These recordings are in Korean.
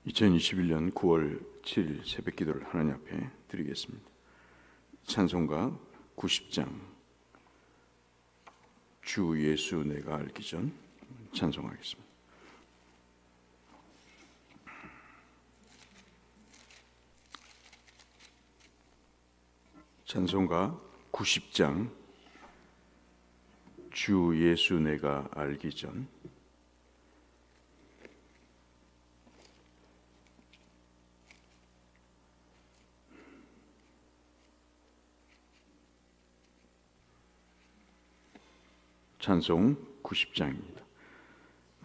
2021년 9월 7일 새벽 기도를 하나님 앞에 드리겠습니다. 찬송가 90장 주 예수 내가 알기 전 찬송하겠습니다. 찬송가 90장 주 예수 내가 알기 전. 찬송 90장입니다.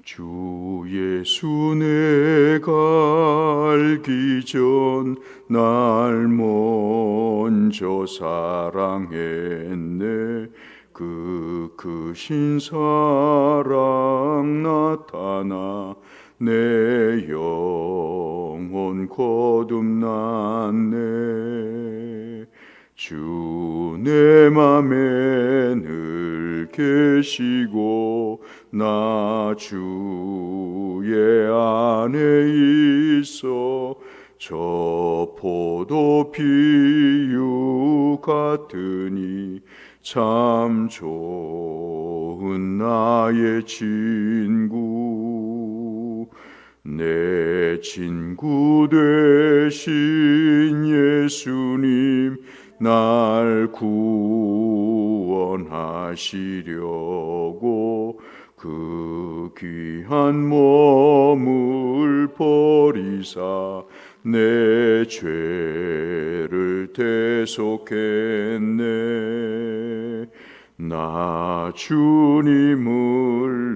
주 예수 내가 알기 전 날 먼저 사랑했네. 그 크신 사랑 나타나 내 영혼 거듭났네. 주 내 맘에 늘 계시고 나 주의 안에 있어 저 포도 비유 같으니 참 좋은 나의 친구. 내 친구 되신 예수님 날 구원하시려고 그 귀한 몸을 버리사 내 죄를 대속했네. 나 주님을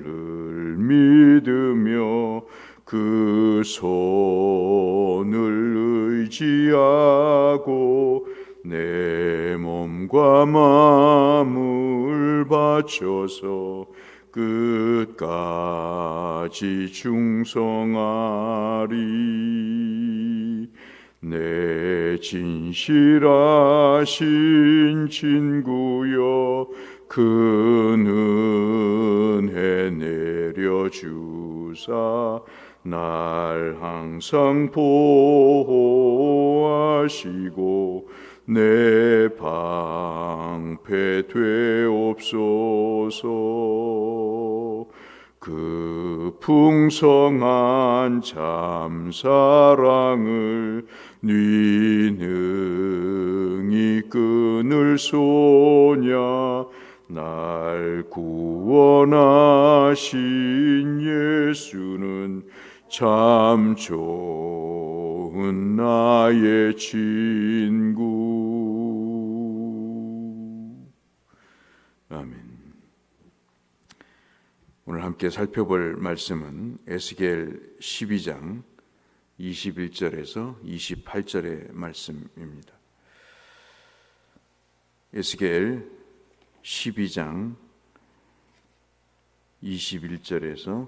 늘 믿으며 그 손을 의지하고 내 몸과 마음을 바쳐서 끝까지 충성하리. 내 진실하신 친구여 그 은혜 내려주사 날 항상 보호하시고 내 방패 되옵소서. 그 풍성한 참 사랑을 네 능히 끊을 소냐. 날 구원하신 예수는 참 좋은 나의 친구. 아멘. 오늘 함께 살펴볼 말씀은 에스겔 12장 21절에서 28절의 말씀입니다. 에스겔 12장 21절에서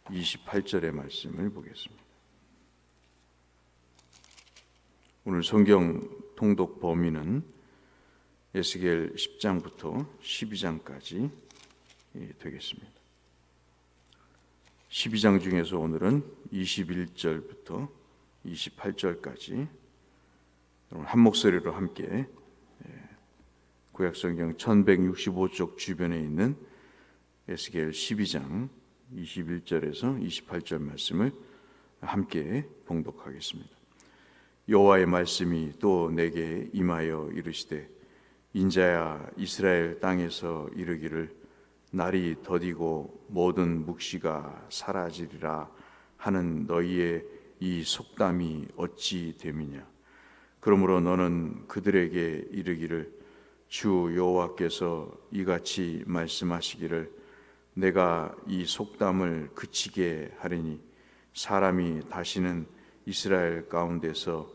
28절의 말씀을 보겠습니다. 오늘 성경 통독 범위는 에스겔 10장부터 12장까지 되겠습니다. 12장 중에서 오늘은 21절부터 28절까지 한 목소리로 함께 구약성경 1165쪽 주변에 있는 에스겔 12장 21절에서 28절 말씀을 함께 봉독하겠습니다. 여호와의 말씀이 또 내게 임하여 이르시되 인자야 이스라엘 땅에서 이르기를 날이 더디고 모든 묵시가 사라지리라 하는 너희의 이 속담이 어찌 됨이냐. 그러므로 너는 그들에게 이르기를 주 여호와께서 이같이 말씀하시기를 내가 이 속담을 그치게 하리니 사람이 다시는 이스라엘 가운데서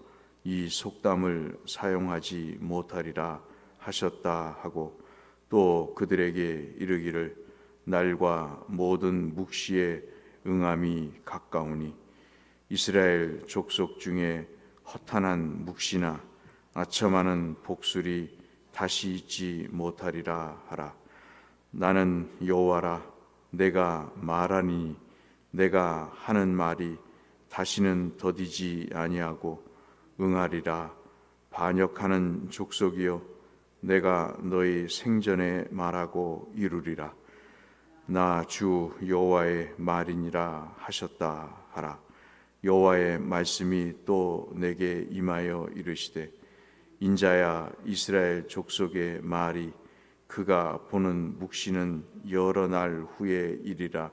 이 속담을 사용하지 못하리라 하셨다 하고 또 그들에게 이르기를 날과 모든 묵시의 응함이 가까우니 이스라엘 족속 중에 허탄한 묵시나 아첨하는 복술이 다시 있지 못하리라 하라. 나는 여호와라 내가 말하니 내가 하는 말이 다시는 더디지 아니하고 응하리라. 반역하는 족속이여, 내가 너희 생전에 말하고 이루리라. 나 주 여호와의 말이니라 하셨다 하라. 여호와의 말씀이 또 내게 임하여 이르시되, 인자야, 이스라엘 족속의 말이 그가 보는 묵시는 여러 날 후에 이리라.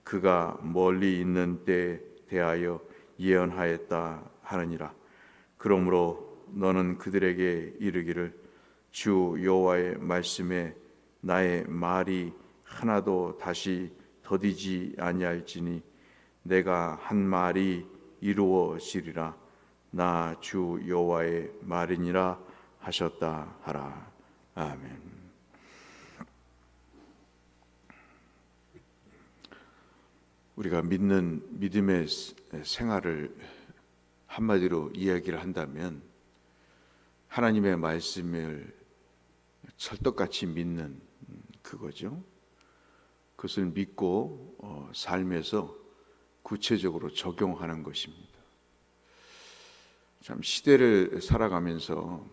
그가 멀리 있는 때에 대하여 예언하였다 하느니라. 그러므로 너는 그들에게 이르기를, 주 여호와의 말씀에 나의 말이 하나도 다시 더디지 아니할지니 내가 한 말이 이루어지리라. 나 주 여호와의 말이니라 하셨다 하라. 아멘. 우리가 믿는 믿음의 생활을 한마디로 이야기를 한다면 하나님의 말씀을 철떡같이 믿는 그거죠. 그것을 믿고 삶에서 구체적으로 적용하는 것입니다. 참 시대를 살아가면서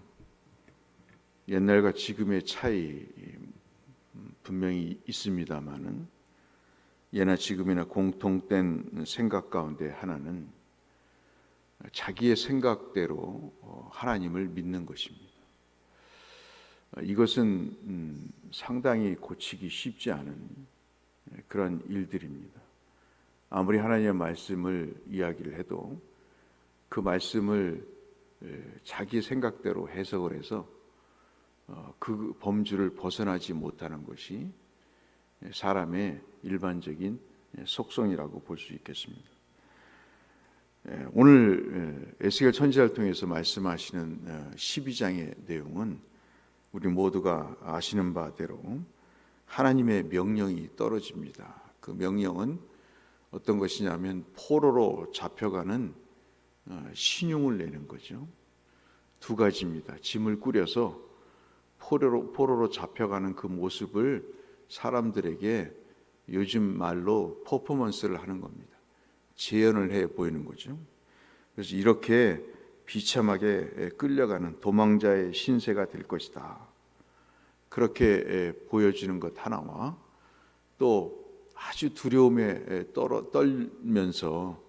옛날과 지금의 차이 분명히 있습니다만은 예나 지금이나 공통된 생각 가운데 하나는 자기의 생각대로 하나님을 믿는 것입니다. 이것은 상당히 고치기 쉽지 않은 그런 일들입니다. 아무리 하나님의 말씀을 이야기를 해도 그 말씀을 자기 생각대로 해석을 해서 그 범주를 벗어나지 못하는 것이 사람의 일반적인 속성이라고 볼 수 있겠습니다. 오늘 에스겔 선지자를 통해서 말씀하시는 12장의 내용은 우리 모두가 아시는 바대로 하나님의 명령이 떨어집니다. 그 명령은 어떤 것이냐면 포로로 잡혀가는 신용을 내는 거죠. 두 가지입니다. 짐을 꾸려서 포로로 잡혀가는 그 모습을 사람들에게 요즘 말로 퍼포먼스를 하는 겁니다. 재현을 해 보이는 거죠. 그래서 이렇게 비참하게 끌려가는 도망자의 신세가 될 것이다. 그렇게 보여지는 것 하나와 또 아주 두려움에 떨면서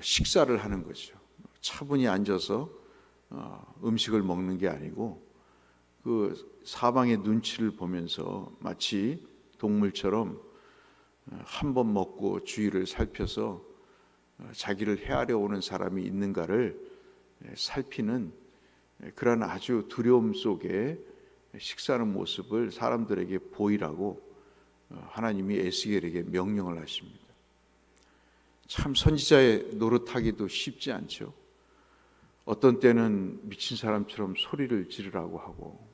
식사를 하는 거죠. 차분히 앉아서 음식을 먹는 게 아니고 그 사방의 눈치를 보면서 마치 동물처럼 한 번 먹고 주위를 살펴서 자기를 해하려 오는 사람이 있는가를 살피는 그런 아주 두려움 속에 식사하는 모습을 사람들에게 보이라고 하나님이 에스겔에게 명령을 하십니다. 참 선지자의 노릇하기도 쉽지 않죠. 어떤 때는 미친 사람처럼 소리를 지르라고 하고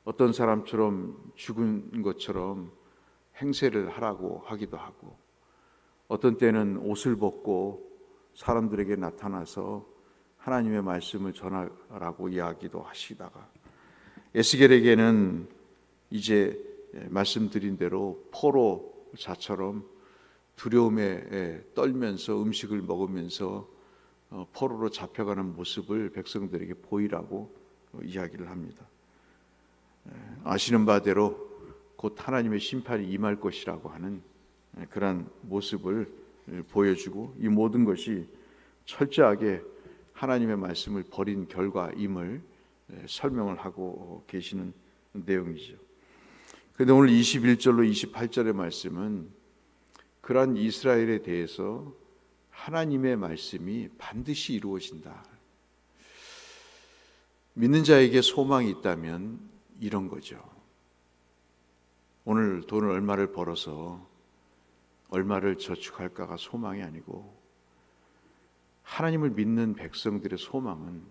어떤 사람처럼 죽은 것처럼 행세를 하라고 하기도 하고 어떤 때는 옷을 벗고 사람들에게 나타나서 하나님의 말씀을 전하라고 이야기도 하시다가 에스겔에게는 이제 말씀드린 대로 포로자처럼 두려움에 떨면서 음식을 먹으면서 포로로 잡혀가는 모습을 백성들에게 보이라고 이야기를 합니다. 아시는 바대로 곧 하나님의 심판이 임할 것이라고 하는 그런 모습을 보여주고 이 모든 것이 철저하게 하나님의 말씀을 버린 결과임을 설명을 하고 계시는 내용이죠. 그런데 오늘 21절로 28절의 말씀은 그러한 이스라엘에 대해서 하나님의 말씀이 반드시 이루어진다. 믿는 자에게 소망이 있다면 이런 거죠. 오늘 돈을 얼마를 벌어서 얼마를 저축할까가 소망이 아니고 하나님을 믿는 백성들의 소망은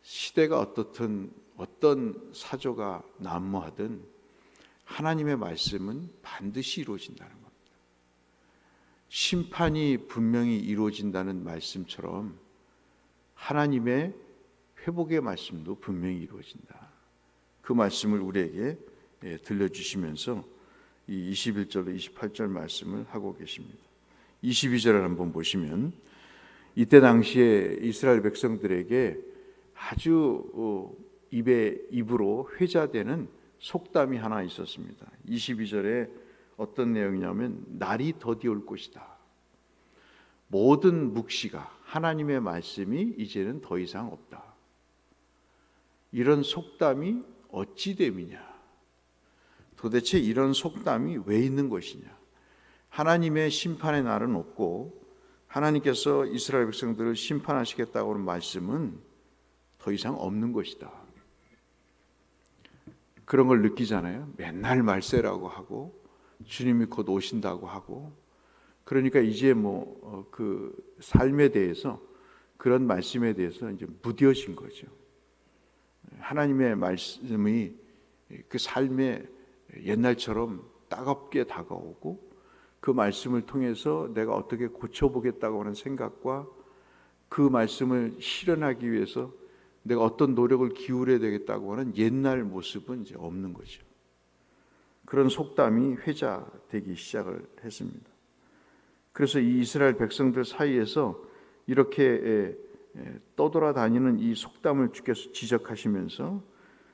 시대가 어떻든 어떤 사조가 난무하든 하나님의 말씀은 반드시 이루어진다는 겁니다. 심판이 분명히 이루어진다는 말씀처럼 하나님의 회복의 말씀도 분명히 이루어진다. 그 말씀을 우리에게 들려주시면서 이 21절로 28절 말씀을 하고 계십니다. 22절을 한번 보시면 이때 당시에 이스라엘 백성들에게 아주 입으로 회자되는 속담이 하나 있었습니다. 22절에 어떤 내용이냐면 날이 더디올 것이다. 모든 묵시가 하나님의 말씀이 이제는 더 이상 없다. 이런 속담이 어찌 됨이냐? 도대체 이런 속담이 왜 있는 것이냐? 하나님의 심판의 날은 없고 하나님께서 이스라엘 백성들을 심판하시겠다고 하는 말씀은 더 이상 없는 것이다. 그런 걸 느끼잖아요. 맨날 말세라고 하고 주님이 곧 오신다고 하고, 그러니까 이제 그 삶에 대해서, 그런 말씀에 대해서 이제 무뎌진 거죠. 하나님의 말씀이 그 삶에 옛날처럼 따갑게 다가오고 그 말씀을 통해서 내가 어떻게 고쳐보겠다고 하는 생각과 그 말씀을 실현하기 위해서 내가 어떤 노력을 기울여야 되겠다고 하는 옛날 모습은 이제 없는 거죠. 그런 속담이 회자되기 시작을 했습니다. 그래서 이 이스라엘 백성들 사이에서 이렇게 떠돌아다니는 이 속담을 주께서 지적하시면서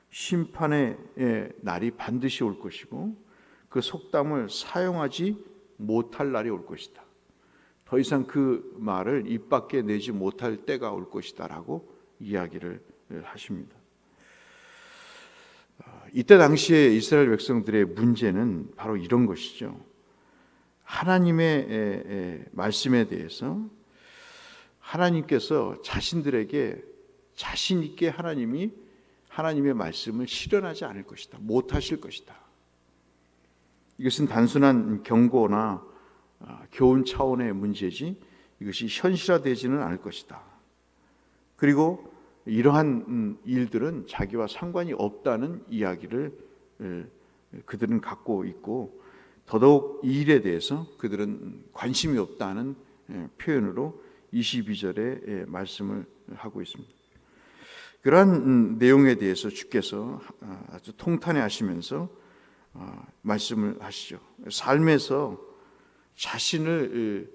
심판의 날이 반드시 올 것이고 그 속담을 사용하지 못할 날이 올 것이다. 더 이상 그 말을 입 밖에 내지 못할 때가 올 것이다 라고 이야기를 하십니다. 이때 당시에 이스라엘 백성들의 문제는 바로 이런 것이죠. 하나님의 말씀에 대해서 하나님께서 자신들에게 자신 있게 하나님의 말씀을 실현하지 않을 것이다. 못하실 것이다. 이것은 단순한 경고나 교훈 차원의 문제지 이것이 현실화되지는 않을 것이다. 그리고 이러한 일들은 자기와 상관이 없다는 이야기를 그들은 갖고 있고, 더더욱 이 일에 대해서 그들은 관심이 없다는 표현으로 22절에 말씀을 하고 있습니다. 그러한 내용에 대해서 주께서 아주 통탄해 하시면서 말씀을 하시죠. 삶에서 자신을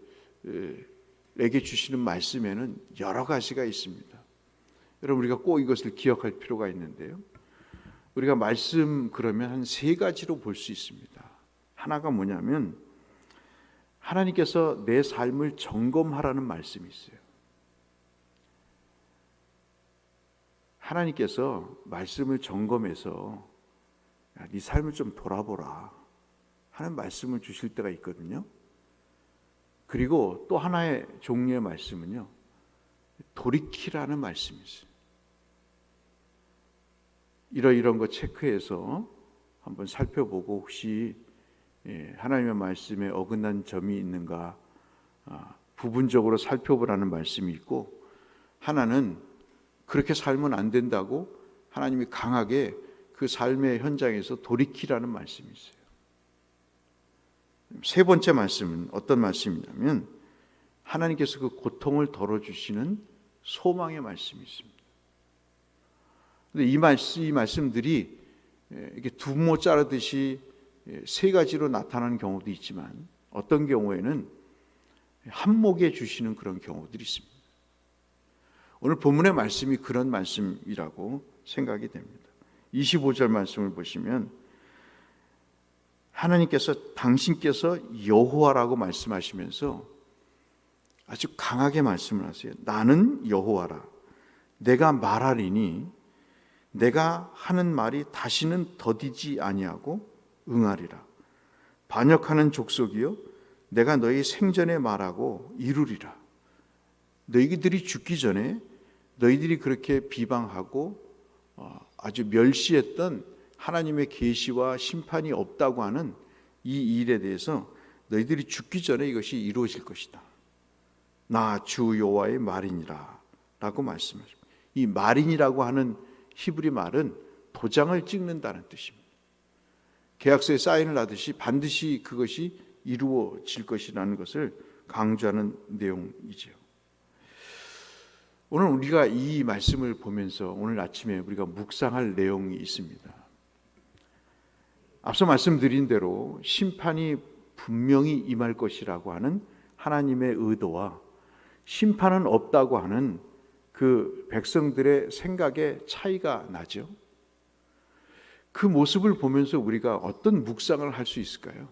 내게 주시는 말씀에는 여러 가지가 있습니다. 여러분, 우리가 꼭 이것을 기억할 필요가 있는데요. 우리가 말씀 그러면 한 세 가지로 볼 수 있습니다. 하나가 뭐냐면 하나님께서 내 삶을 점검하라는 말씀이 있어요. 하나님께서 말씀을 점검해서 네 삶을 좀 돌아보라 하는 말씀을 주실 때가 있거든요. 그리고 또 하나의 종류의 말씀은요, 돌이키라는 말씀이 있어요. 이런 거 체크해서 한번 살펴보고 혹시 하나님의 말씀에 어긋난 점이 있는가 부분적으로 살펴보라는 말씀이 있고, 하나는 그렇게 살면 안 된다고 하나님이 강하게 그 삶의 현장에서 돌이키라는 말씀이 있어요. 세 번째 말씀은 어떤 말씀이냐면 하나님께서 그 고통을 덜어주시는 소망의 말씀이 있습니다. 근데 이 말씀들이 이렇게 두모 자르듯이 세 가지로 나타나는 경우도 있지만 어떤 경우에는 한목에 주시는 그런 경우들이 있습니다. 오늘 본문의 말씀이 그런 말씀이라고 생각이 됩니다. 25절 말씀을 보시면 하나님께서 당신께서 여호와라고 말씀하시면서 아주 강하게 말씀을 하세요. 나는 여호와라. 내가 말하리니 내가 하는 말이 다시는 더디지 아니하고 응하리라. 반역하는 족속이여 내가 너희 생전에 말하고 이루리라. 너희들이 죽기 전에 너희들이 그렇게 비방하고 아주 멸시했던 하나님의 계시와 심판이 없다고 하는 이 일에 대해서 너희들이 죽기 전에 이것이 이루어질 것이다. 나 주 여호와의 말이니라 라고 말씀하십니다. 이 말이니라고 하는 히브리 말은 도장을 찍는다는 뜻입니다. 계약서에 사인을 하듯이 반드시 그것이 이루어질 것이라는 것을 강조하는 내용이죠. 오늘 우리가 이 말씀을 보면서 오늘 아침에 우리가 묵상할 내용이 있습니다. 앞서 말씀드린 대로 심판이 분명히 임할 것이라고 하는 하나님의 의도와 심판은 없다고 하는 그 백성들의 생각의 차이가 나죠. 그 모습을 보면서 우리가 어떤 묵상을 할 수 있을까요?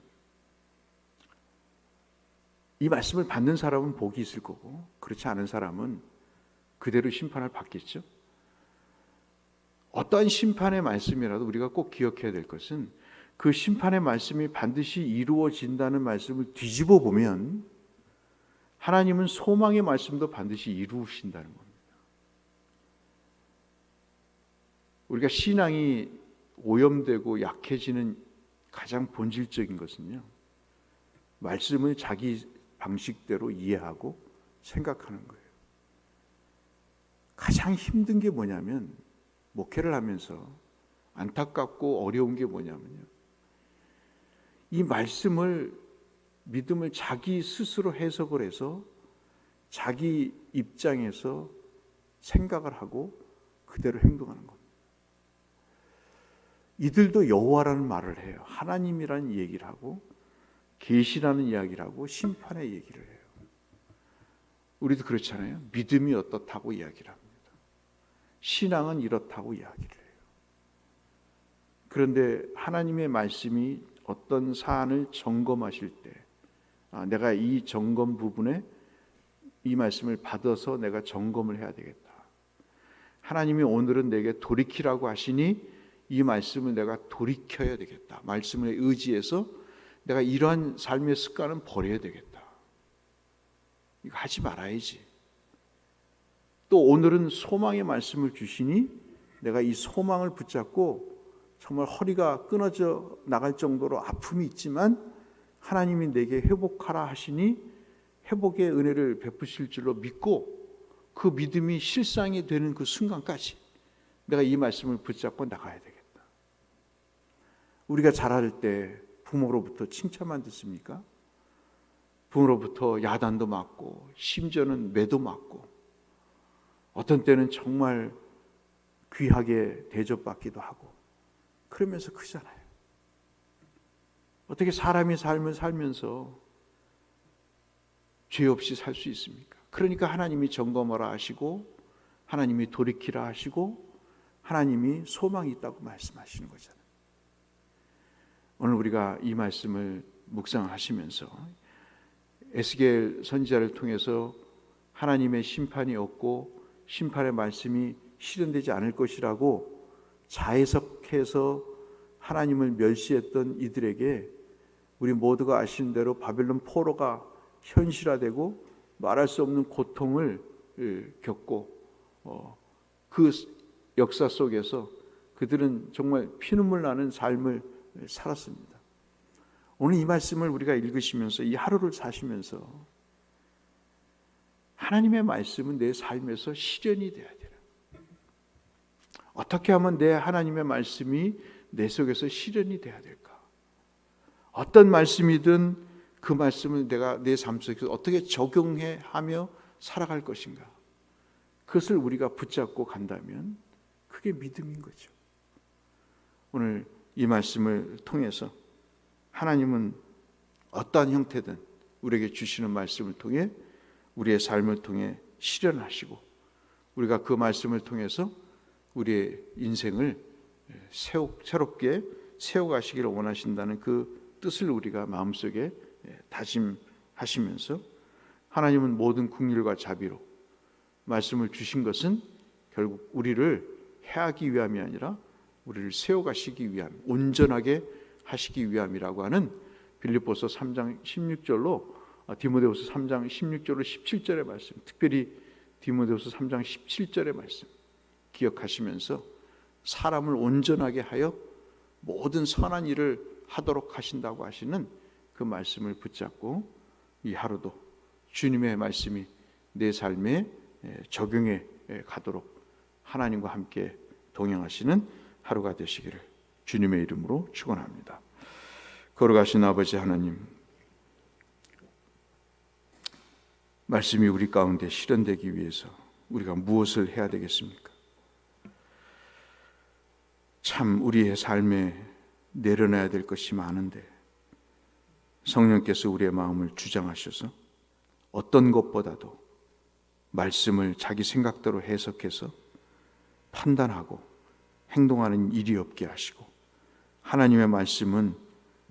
이 말씀을 받는 사람은 복이 있을 거고, 그렇지 않은 사람은 그대로 심판을 받겠죠. 어떠한 심판의 말씀이라도 우리가 꼭 기억해야 될 것은 그 심판의 말씀이 반드시 이루어진다는 말씀을 뒤집어 보면 하나님은 소망의 말씀도 반드시 이루신다는 겁니다. 우리가 신앙이 오염되고 약해지는 가장 본질적인 것은요, 말씀을 자기 방식대로 이해하고 생각하는 거예요. 가장 힘든 게 뭐냐면, 목회를 하면서 안타깝고 어려운 게 뭐냐면요, 이 말씀을, 믿음을 자기 스스로 해석을 해서 자기 입장에서 생각을 하고 그대로 행동하는 겁니다. 이들도 여호와라는 말을 해요. 하나님이라는 얘기를 하고 계시라는 이야기를 하고 심판의 얘기를 해요. 우리도 그렇잖아요. 믿음이 어떻다고 이야기를 합니다. 신앙은 이렇다고 이야기를 해요. 그런데 하나님의 말씀이 어떤 사안을 점검하실 때, 내가 이 점검 부분에 이 말씀을 받아서 내가 점검을 해야 되겠다. 하나님이 오늘은 내게 돌이키라고 하시니 이 말씀을 내가 돌이켜야 되겠다. 말씀을 의지해서 내가 이러한 삶의 습관은 버려야 되겠다. 이거 하지 말아야지. 또 오늘은 소망의 말씀을 주시니 내가 이 소망을 붙잡고 정말 허리가 끊어져 나갈 정도로 아픔이 있지만 하나님이 내게 회복하라 하시니 회복의 은혜를 베푸실 줄로 믿고 그 믿음이 실상이 되는 그 순간까지 내가 이 말씀을 붙잡고 나가야 되겠다. 우리가 자랄 때 부모로부터 칭찬만 듣습니까? 부모로부터 야단도 맞고 심지어는 매도 맞고 어떤 때는 정말 귀하게 대접받기도 하고 그러면서 크잖아요. 어떻게 사람이 삶을 살면서 죄 없이 살 수 있습니까? 그러니까 하나님이 점검하라 하시고 하나님이 돌이키라 하시고 하나님이 소망이 있다고 말씀하시는 거잖아요. 오늘 우리가 이 말씀을 묵상하시면서 에스겔 선지자를 통해서 하나님의 심판이 없고 심판의 말씀이 실현되지 않을 것이라고 자해석해서 하나님을 멸시했던 이들에게 우리 모두가 아시는 대로 바벨론 포로가 현실화되고 말할 수 없는 고통을 겪고 그 역사 속에서 그들은 정말 피눈물 나는 삶을 살았습니다. 오늘 이 말씀을 우리가 읽으시면서 이 하루를 사시면서 하나님의 말씀은 내 삶에서 실현이 돼야 돼요. 어떻게 하면 내 하나님의 말씀이 내 속에서 실현이 돼야 될까? 어떤 말씀이든 그 말씀을 내가 내 삶 속에서 어떻게 적용해 하며 살아갈 것인가? 그것을 우리가 붙잡고 간다면 그게 믿음인 거죠. 오늘 이 말씀을 통해서 하나님은 어떠한 형태든 우리에게 주시는 말씀을 통해 우리의 삶을 통해 실현하시고 우리가 그 말씀을 통해서 우리의 인생을 새롭게 세워가시기를 원하신다는 그 뜻을 우리가 마음속에 다짐하시면서 하나님은 모든 긍휼과 자비로 말씀을 주신 것은 결국 우리를 해하기 위함이 아니라 우리를 세워가시기 위함, 온전하게 하시기 위함이라고 하는 빌립보서 3장 16절로 디모데후서 3장 16절로 17절의 말씀, 특별히 디모데후서 3장 17절의 말씀 기억하시면서 사람을 온전하게 하여 모든 선한 일을 하도록 하신다고 하시는 그 말씀을 붙잡고 이 하루도 주님의 말씀이 내 삶에 적용해 가도록 하나님과 함께 동행하시는 하루가 되시기를 주님의 이름으로 축원합니다. 걸어가신 아버지 하나님, 말씀이 우리 가운데 실현되기 위해서 우리가 무엇을 해야 되겠습니까? 참 우리의 삶에 내려놔야 될 것이 많은데 성령께서 우리의 마음을 주장하셔서 어떤 것보다도 말씀을 자기 생각대로 해석해서 판단하고 행동하는 일이 없게 하시고, 하나님의 말씀은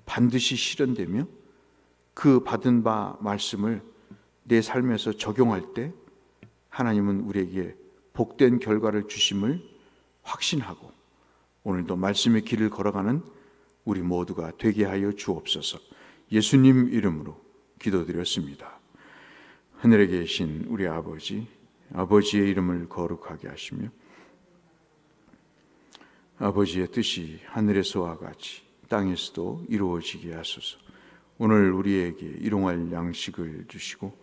반드시 실현되며 그 받은 바 말씀을 내 삶에서 적용할 때 하나님은 우리에게 복된 결과를 주심을 확신하고, 오늘도 말씀의 길을 걸어가는 우리 모두가 되게 하여 주옵소서. 예수님 이름으로 기도드렸습니다. 하늘에 계신 우리 아버지, 아버지의 이름을 거룩하게 하시며 아버지의 뜻이 하늘에서와 같이 땅에서도 이루어지게 하소서. 오늘 우리에게 일용할 양식을 주시고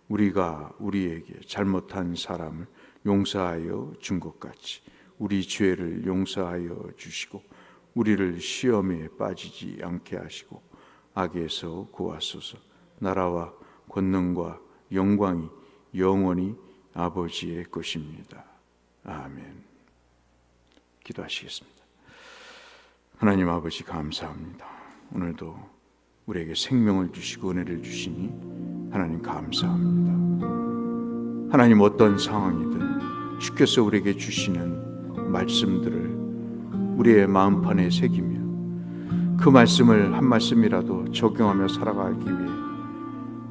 우리가 우리에게 잘못한 사람을 용서하여 준 것 같이 우리 죄를 용서하여 주시고 우리를 시험에 빠지지 않게 하시고 악에서 구하소서. 나라와 권능과 영광이 영원히 아버지의 것입니다. 아멘. 기도하시겠습니다. 하나님 아버지 감사합니다. 오늘도 우리에게 생명을 주시고 은혜를 주시니 하나님 감사합니다. 하나님 어떤 상황이든 주께서 우리에게 주시는 말씀들을 우리의 마음판에 새기며 그 말씀을 한 말씀이라도 적용하며 살아가기 위해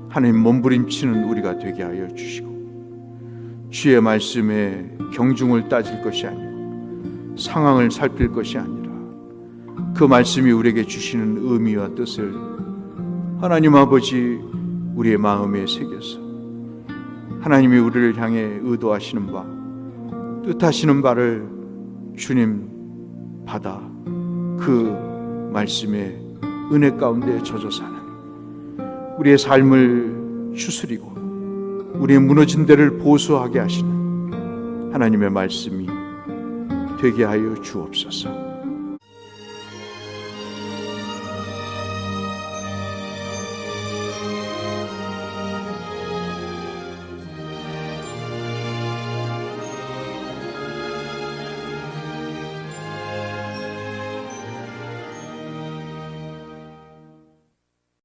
하나님 몸부림치는 우리가 되게 하여 주시고, 주의 말씀에 경중을 따질 것이 아니고 상황을 살필 것이 아니라 그 말씀이 우리에게 주시는 의미와 뜻을 하나님 아버지 우리의 마음에 새겨서 하나님이 우리를 향해 의도하시는 바, 뜻하시는 바를 주님 받아 그 말씀의 은혜 가운데 젖어 사는 우리의 삶을 추스리고 우리의 무너진 데를 보수하게 하시는 하나님의 말씀이 되게 하여 주옵소서.